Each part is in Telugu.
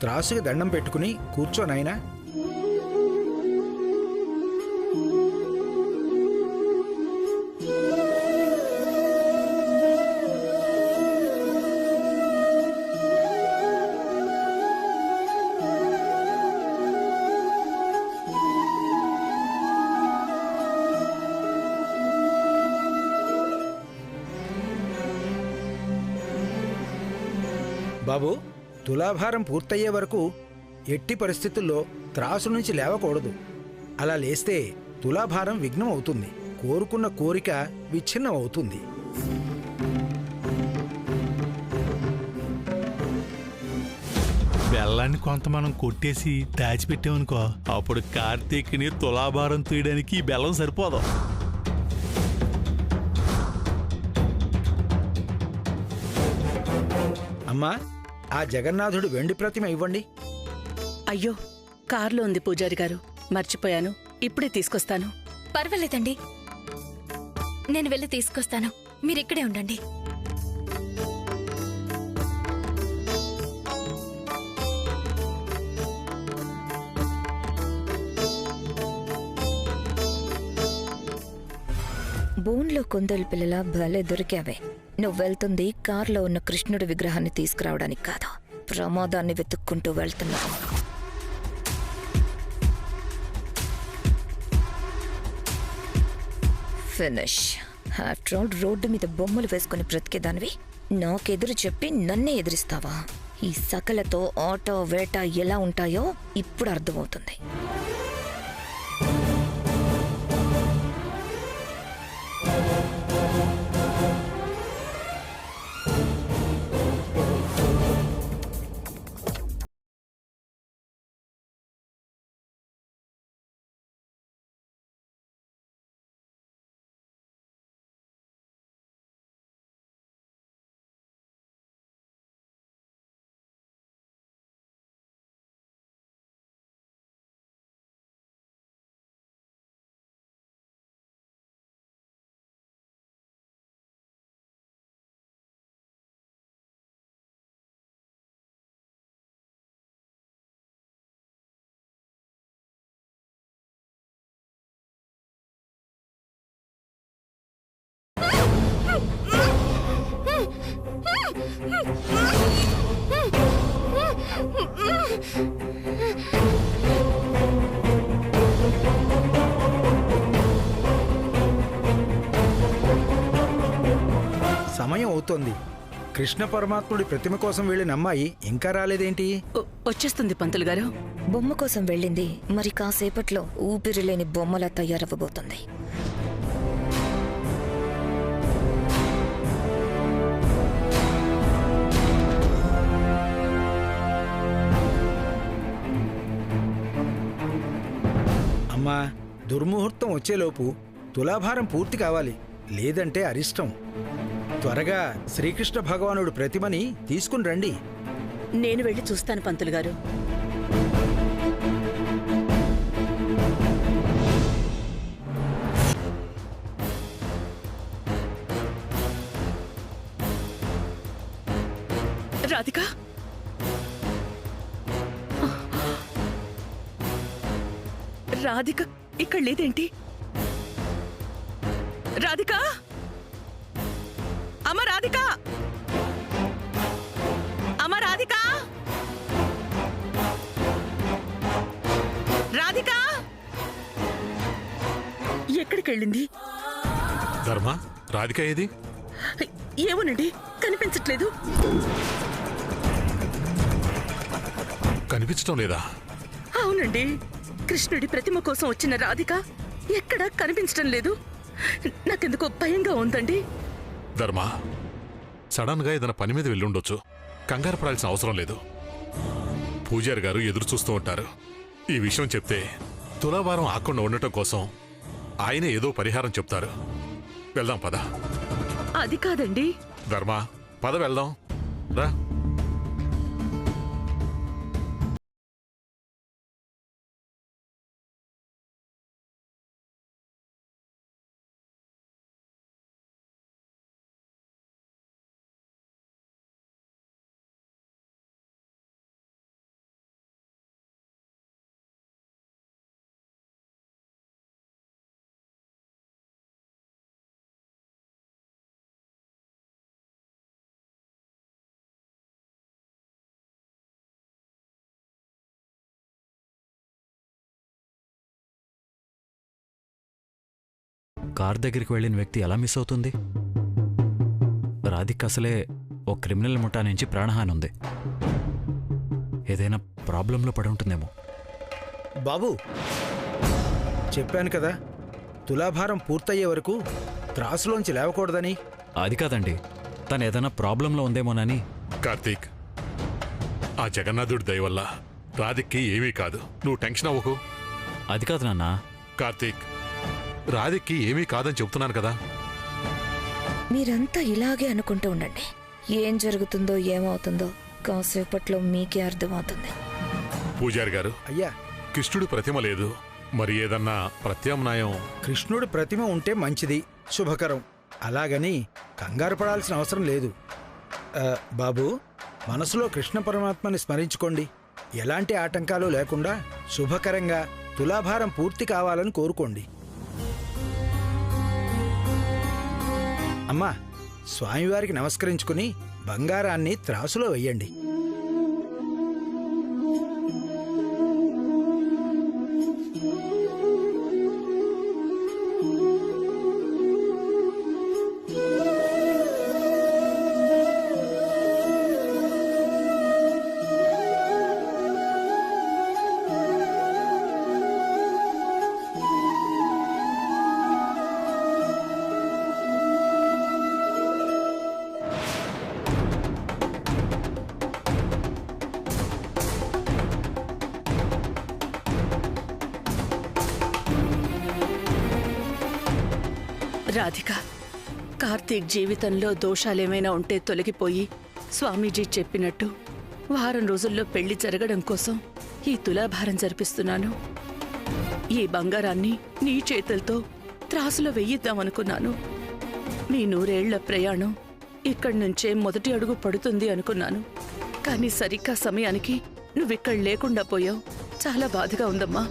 త్రాసుకి దండం పెట్టుకుని కూర్చోనైనా. బాబు, తులాభారం పూర్తయ్యే వరకు ఎట్టి పరిస్థితుల్లో త్రాసు నుంచి లేవకూడదు. అలా లేస్తే తులాభారం విఘ్నం అవుతుంది, కోరుకున్న కోరిక విచ్ఛిన్నం అవుతుంది. బెల్లాన్ని కొంత మనం కొట్టేసి దాచిపెట్టామనుకో, అప్పుడు కార్తీక్ని తులాభారం తీయడానికి బెల్లం సరిపోదు. అమ్మా, ఆ జగన్నాథుడు వెండి ప్రతిమ ఇవ్వండి. అయ్యో, కారులో ఉంది పూజారి గారు, మర్చిపోయాను. ఇప్పుడే తీసుకొస్తాను. పర్వాలేదండి, నేను వెళ్ళి తీసుకొస్తాను. మీరిక్కడే ఉండండి. బోన్లో కొందరు పిల్లల భలే దొరికావే. నువ్వు వెళ్తుంది కారులో ఉన్న కృష్ణుడి విగ్రహాన్ని తీసుకురావడానికి కాదు, ప్రమాదాన్ని వెతుక్కుంటూ వెళ్తున్నావు. ఫినిష్. ఆఫ్టర్ ఆల్ రోడ్డు మీద బొమ్మలు వేసుకుని బ్రతికేదానివి నాకెదురు చెప్పి నన్నే ఎదిరిస్తావా? ఈ సకలతో ఆటో వేట ఎలా ఉంటాయో ఇప్పుడు అర్థమవుతుంది. సమయం అవుతోంది. కృష్ణ పరమాత్ముడి ప్రతిమ కోసం వెళ్ళిన అమ్మాయి ఇంకా రాలేదేంటి? వచ్చేస్తుంది పంతులు గారు. బొమ్మ కోసం వెళ్ళింది, మరి కాసేపట్లో ఊపిరి లేని బొమ్మలా తయారవ్వబోతుంది. అమ్మా, దుర్ముహూర్తం వచ్చేలోపు తులాభారం పూర్తి కావాలి, లేదంటే అరిష్టం. త్వరగా శ్రీకృష్ణ భగవానుడు ప్రతిమని తీసుకుని రండి. నేను వెళ్ళి చూస్తాను పంతులు గారు. రాధిక, రాధిక ఇక్కడ లేదేంటి? రాధిక, అమ్మ రాధిక, అమ్మ రాధిక, రాధిక ఎక్కడికి వెళ్ళింది? ధర్మ, రాధిక ఏది? ఏమోనండి, కనిపించట్లేదు. కనిపించటం లేదా? అవునండి, కృష్ణుడి ప్రతిమ కోసం వచ్చిన రాధిక ఎక్కడా కనిపించటం లేదు. నాకెందుకో భయంగా ఉందండి. ధర్మ, సడన్ గా ఏదైనా పని మీద వెళ్ళుండొచ్చు. కంగారు పడాల్సిన అవసరం లేదు. పూజారి గారు ఎదురు చూస్తూ ఉంటారు. ఈ విషయం చెప్తే తులాభారం ఆకుండా ఉండటం కోసం ఆయనే ఏదో పరిహారం చెప్తారు. వెళ్దాం పద. అది కాదండి. ధర్మ, పద వెళ్దాం రా. కార్ దగ్గరికి వెళ్ళిన వ్యక్తి ఎలా మిస్ అవుతుంది? రాధిక్ అసలే ఓ క్రిమినల్ ముఠా నుంచి ప్రాణహాని ఉంది. ఏదైనా ప్రాబ్లంలో పడి ఉంటుందేమో. బాబు, చెప్పాను కదా తులాభారం పూర్తయ్యే వరకు త్రాసులోంచి లేవకూడదని. అది కాదండి, తను ఏదైనా ప్రాబ్లంలో ఉందేమోనని. కార్తీక్, ఆ జగన్నాథుడి దయ వల్ల రాధిక్కి ఏమీ కాదు. నువ్వు టెన్షన్ అవ్వకు. అది కాదు నాన్న. కార్తీక్, రాధిక్కి ఏమీ కాదని చెప్తున్నాను కదా. మీరంతా ఇలాగే అనుకుంటూ ఉండండి. ఏం జరుగుతుందో ఏమవుతుందో కాసేపట్లో మీకే అర్థమవుతుంది. పూజారి గారు, అయ్యా, కృష్ణుడి ప్రతిమ లేదు, మరి ఏదన్నా ప్రత్యామ్నాయం? కృష్ణుడి ప్రతిమ ఉంటే మంచిది, శుభకరం. అలాగని కంగారు పడాల్సిన అవసరం లేదు. బాబు, మనసులో కృష్ణ పరమాత్మని స్మరించుకోండి. ఎలాంటి ఆటంకాలు లేకుండా శుభకరంగా తులాభారం పూర్తి కావాలని కోరుకోండి. అమ్మా, స్వామివారికి నమస్కరించుకుని బంగారాన్ని త్రాసులో వెయ్యండి. రాధిక, కార్తీక్ జీవితంలో దోషాలేమైనా ఉంటే తొలగిపోయి స్వామీజీ చెప్పినట్టు వారం రోజుల్లో పెళ్లి జరగడం కోసం ఈ తులాభారం జరిపిస్తున్నాను. ఈ బంగారాన్ని నీ చేతులతో త్రాసులో వెయ్యిద్దామనుకున్నాను. నీ 100 ఏళ్ల ప్రయాణం ఇక్కడి నుంచే మొదటి అడుగు పడుతుంది అనుకున్నాను. కానీ సరిగ్గా సమయానికి నువ్విక్కడ లేకుండా పోయావు. చాలా బాధగా ఉందమ్మా.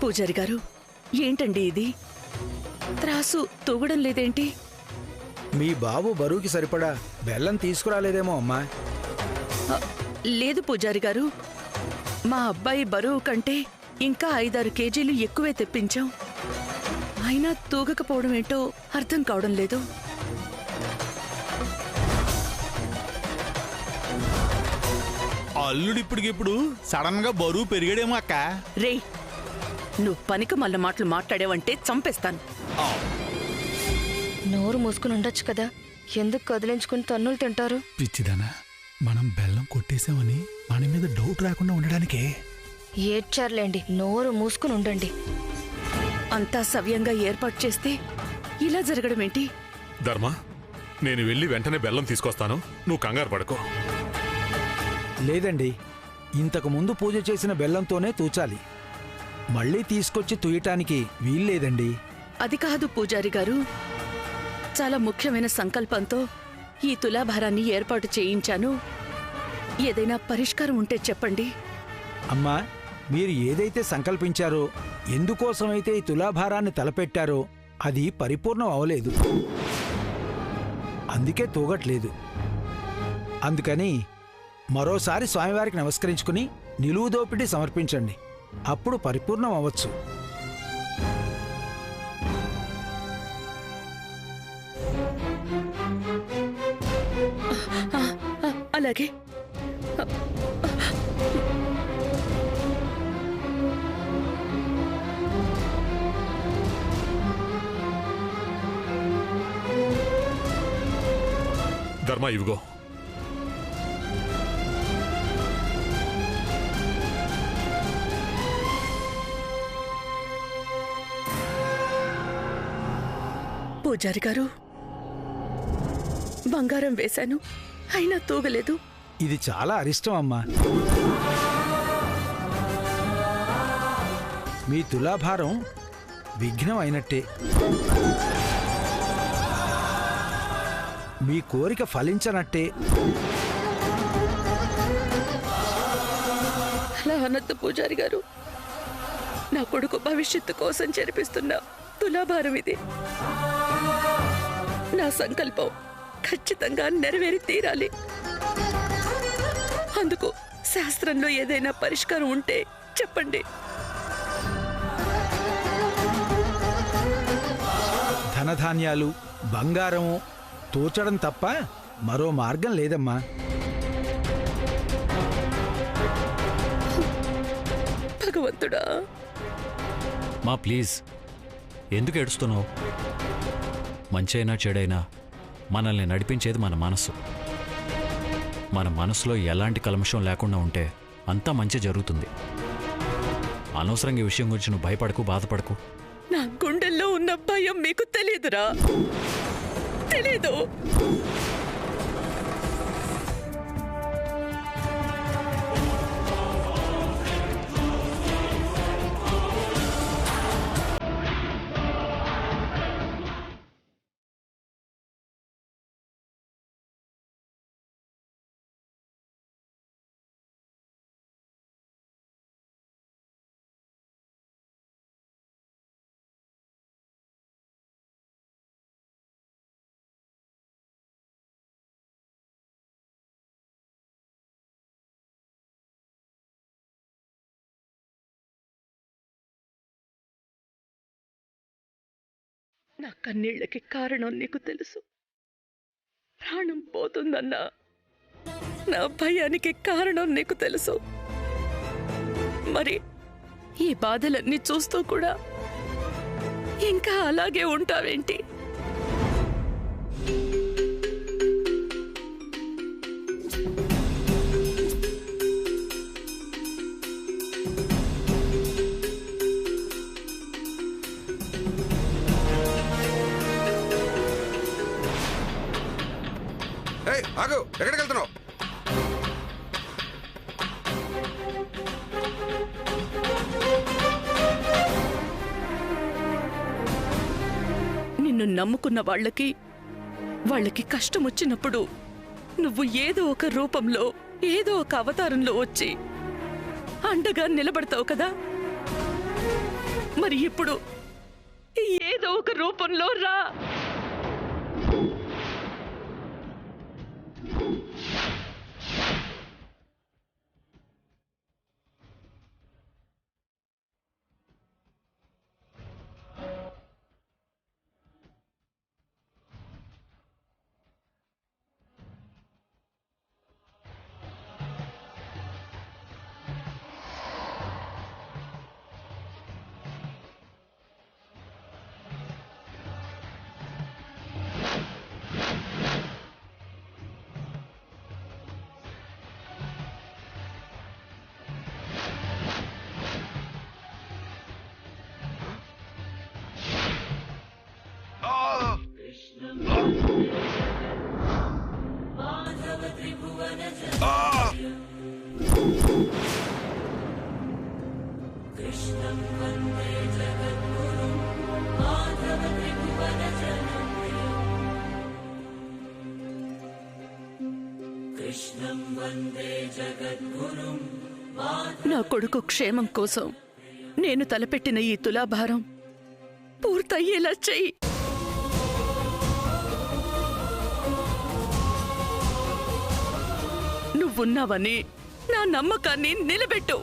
పూజారి గారు, ఏంటండి ఇది? త్రాసు తూగడం లేదేంటి? మీ బాబు బరువుకి సరిపడా బెల్లం తీసుకురాలేదేమో అమ్మా. లేదు పూజారి గారు, మా అబ్బాయి బరువు కంటే ఇంకా 5-6 కేజీలు ఎక్కువే తెప్పించాం. అయినా తూగకపోవడం ఏంటో అర్థం కావడం లేదు. అల్లుడిప్పటికిప్పుడు సడన్ గా బరువు పెరిగాడేమో అక్క. రే, నువ్వు పనికి మళ్ళ మాటలు మాట్లాడావంటే చంపేస్తాను. నోరు మూసుకుని ఉండొచ్చు కదా, ఎందుకు కదిలించుకుని తన్నులు తింటారు? పిచ్చిదానా, మనం బెల్లం కొట్టేశామని మన మీద డౌట్ రాకుండా ఉండడానికే. ఏడ్చారులేండి, నోరు మూసుకుని ఉండండి. అంతా సవ్యంగా ఏర్పాటు చేస్తే ఇలా జరగడం ఏంటి? ధర్మ, నేను వెళ్ళి వెంటనే బెల్లం తీసుకొస్తాను, నువ్వు కంగారు పడుకో. లేదండి, ఇంతకు ముందు పూజ చేసిన బెల్లంతోనే తూచాలి. మళ్ళీ తీసుకొచ్చి తుయ్యటానికి వీల్లేదండి. అది కాదు పూజారి గారు, చాలా ముఖ్యమైన సంకల్పంతో ఈ తులాభారాన్ని ఏర్పాటు చేయించాను. ఏదైనా పరిష్కారం ఉంటే చెప్పండి. అమ్మా, మీరు ఏదైతే సంకల్పించారో, ఎందుకోసమైతే ఈ తులాభారాన్ని తలపెట్టారో అది పరిపూర్ణం అవలేదు. అందుకే తూగట్లేదు. అందుకని మరోసారి స్వామివారికి నమస్కరించుకుని నిలువు దోపిడీ సమర్పించండి. అప్పుడు పరిపూర్ణం అవ్వచ్చు. అలాగే. ధర్మ ఇవిగో. పూజారి గారు, బంగారం వేశాను, అయినా తూగలేదు. ఇది చాలా అరిష్టం అమ్మా. మీ తులాభారం విఘ్నం అయినట్టే. మీ కోరిక ఫలించనట్టే. అలా అనొద్దు పూజారి గారు. నా కొడుకు భవిష్యత్తు కోసం జరిపిస్తున్న తులాభారం ఇది. నా సంకల్పం ఖచ్చితంగా నెరవేరి తీరాలి. అందుకు శాస్త్రంలో ఏదైనా పరిష్కారం ఉంటే చెప్పండి. ధనధాన్యాలు, బంగారము తూచడం తప్ప మరో మార్గం లేదమ్మా. భగవంతుడా. మా ప్లీజ్, ఎందుకు ఏడుస్తున్నావు? మంచైనా చెడైనా మనల్ని నడిపించేది మన మనసు. మన మనసులో ఎలాంటి కల్మషం లేకుండా ఉంటే అంతా మంచి జరుగుతుంది. అనవసరంగా ఈ విషయం గురించి నువ్వు భయపడకు, బాధపడకు. నా గుండెల్లో ఉన్న భయం మీకు తెలీదురా? తెలీదు. నా కన్నీళ్ళకి కారణం నీకు తెలుసు. ప్రాణం పోతుందన్నా నా భయానికి కారణం నీకు తెలుసు. మరి ఈ బాధలన్నీ చూస్తూ కూడా ఇంకా అలాగే ఉంటావేంటి? ఆగు, ఎక్కడికి వెళ్తున్నావు? నిన్ను నమ్ముకున్న వాళ్ళకి కష్టం వచ్చినప్పుడు నువ్వు ఏదో ఒక రూపంలో, ఏదో ఒక అవతారంలో వచ్చి అండగా నిలబడతావు కదా. మరి ఇప్పుడు ఏదో ఒక రూపంలో రా. నా కొడుకు క్షేమం కోసం నేను తలపెట్టిన ఈ తులాభారం పూర్తయ్యేలా చెయ్యి. నువ్వున్నావని నా నమ్మకాన్ని నిలబెట్టు.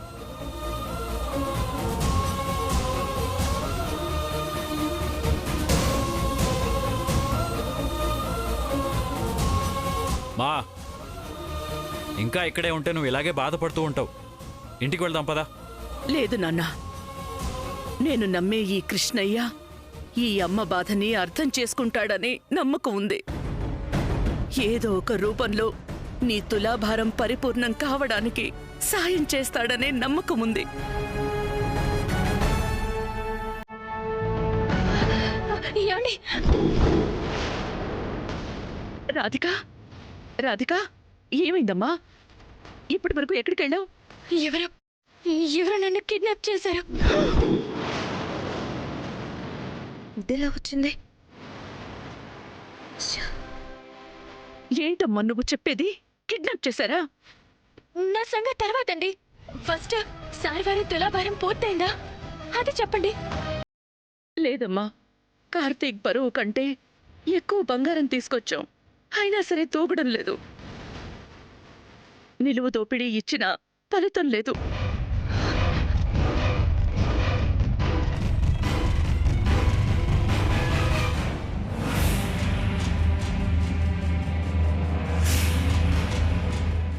మా ఇంకా ఇక్కడే ఉంటే నువ్వు ఇలాగే బాధపడుతూ ఉంటావు. ఇంటికి వెళ్దాం పదా. లేదు నాన్న, నేను నమ్మే ఈ కృష్ణయ్య ఈ అమ్మ బాధని అర్థం చేసుకుంటాడని నమ్మకం ఉంది. ఏదో ఒక రూపంలో నీ తులాభారం పరిపూర్ణం కావడానికి సాయం చేస్తాడనే నమ్మకం ఉంది. ఏమండి? రాధిక, రాధిక, ఏమైందమ్మా? ఇప్పటి వరకు ఎక్కడికి వెళ్ళావు? ఎవరో నన్ను కిడ్నాప్ చేశారు. ఇదెలా వచ్చింది? ఏంటమ్మా నువ్వు చెప్పేది? కిడ్నాప్ చేశారా? నా సంగతి తర్వాతండి. ఫస్ట్ సార్ వారి తులాభారం పూర్తయిందా అది చెప్పండి. లేదమ్మా, కార్తీక్ బరువు కంటే ఎక్కువ బంగారం తీసుకొచ్చాం, అయినా సరే తూగడం లేదు. నిలువు దోపిడీ ఇచ్చినా ఫలితం లేదు.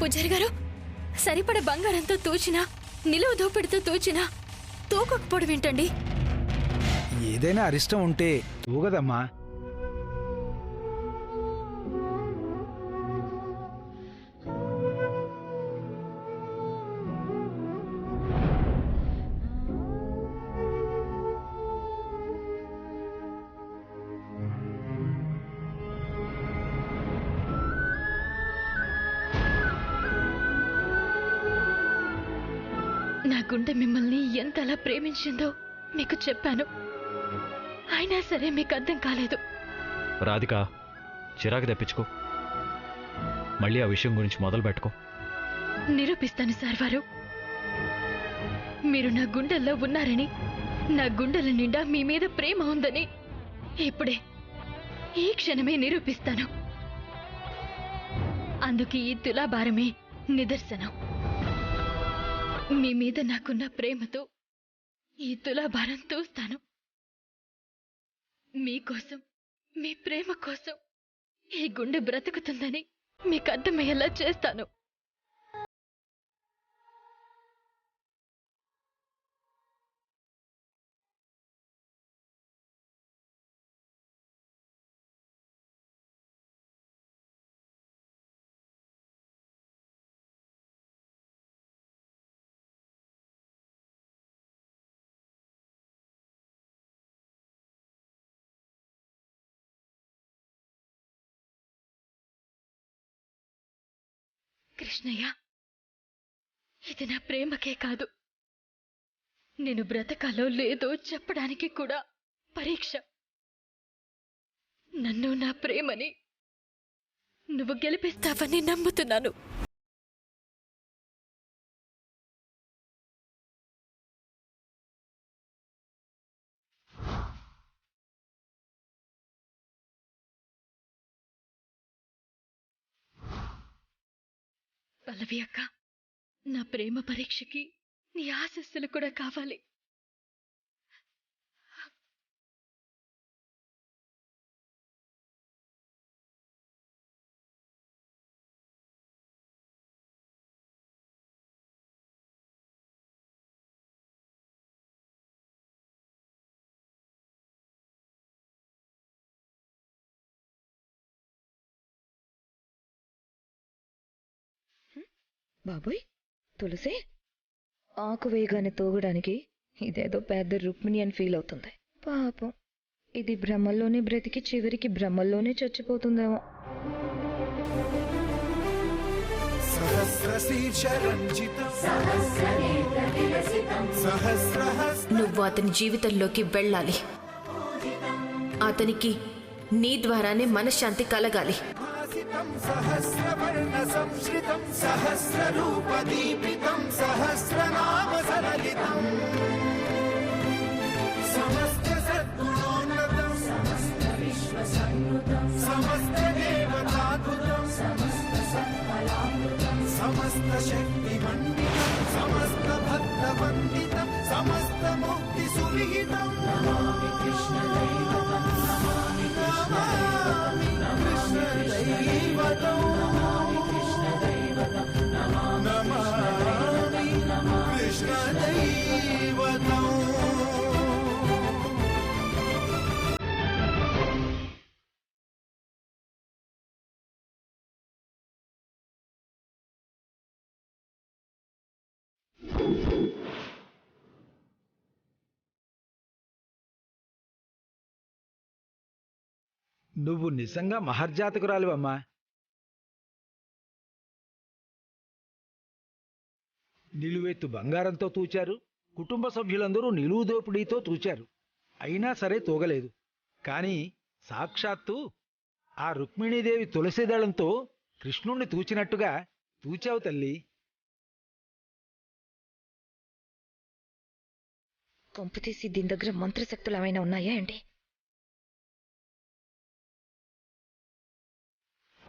పూజారి గారు, సరిపడ బంగారంతో తూచినా నిలువ దోపిడితో తూచినా తూకకపోవడం ఏంటండి? ఏదైనా అరిష్టం ఉంటే తూగదమ్మా. నా గుండె మిమ్మల్ని ఎంతలా ప్రేమించిందో మీకు చెప్పాను, అయినా సరే మీకు అర్థం కాలేదు. రాధిక, చిరాకు తెప్పించుకో. మళ్ళీ ఆ విషయం గురించి మొదలు పెట్టుకో. నిరూపిస్తాను సార్ వారు. మీరు నా గుండెల్లో ఉన్నారని, నా గుండెల నిండా మీ మీద ప్రేమ ఉందని ఇప్పుడే ఈ క్షణమే నిరూపిస్తాను. అందుకే ఈ తులాభారమే నిదర్శనం. మీ మీద నాకున్న ప్రేమతో ఈ తులాభారం తూస్తాను. మీకోసం, మీ ప్రేమ కోసం ఈ గుండె బ్రతుకుతుందని మీకు అర్థమయ్యేలా చేస్తాను. కృష్ణయ్య, ఇది నా ప్రేమకే కాదు, నేను బ్రతకాలో లేదో చెప్పడానికి కూడా పరీక్ష. నన్ను, నా ప్రేమని నువ్వు గెలిపిస్తావని నమ్ముతున్నాను. పల్లవి అక్క, నా ప్రేమ పరీక్షకి నీ ఆశస్సులు కూడా కావాలి. బాబోయ్, తులసి ఆకు వేయగానే తోగడానికి ఇదేదో పెద్ద రుక్మిణి అని ఫీల్ అవుతుంది. పాపం, ఇది భ్రమల్లోనే బ్రతికి చివరికి భ్రమల్లోనే చచ్చిపోతుందేమో. నువ్వు అతని జీవితంలోకి వెళ్ళాలి. అతనికి నీ ద్వారానే మనశ్శాంతి కలగాలి. సహస్రవర్ణ సంశ్రితం సహస్రరూపదీపితం సహస్రనామ సలలితం సమస్త సద్గుణోన్నతం సమస్త విశ్వసన్నుతం సమస్త దేవతాద్భుతం సమస్త సత్ఫలామృతం సమస్త శక్తిమండితం సమస్త భక్తవందితం సమస్త ముక్తి సువిహితం. నమామి కృష్ణ దైవతం, నమామి కృష్ణ దైవతం, కృష్ణ దైవతం, నమామి కృష్ణ దైవతం, నమామి కృష్ణ దైవతం. నువ్వు నిజంగా మహర్జాతకురాలివమ్మా. నిలువెత్తు బంగారంతో తూచారు, కుటుంబ సభ్యులందరూ నిలువు దోపిడీతో తూచారు. అయినా సరే తూగలేదు. కాని సాక్షాత్తు ఆ రుక్మిణీదేవి తులసిదళంతో కృష్ణుణ్ణి తూచినట్టుగా తూచావు తల్లి. కొంపతీసి దీని దగ్గర మంత్రశక్తులు ఏమైనా ఉన్నాయా అండి?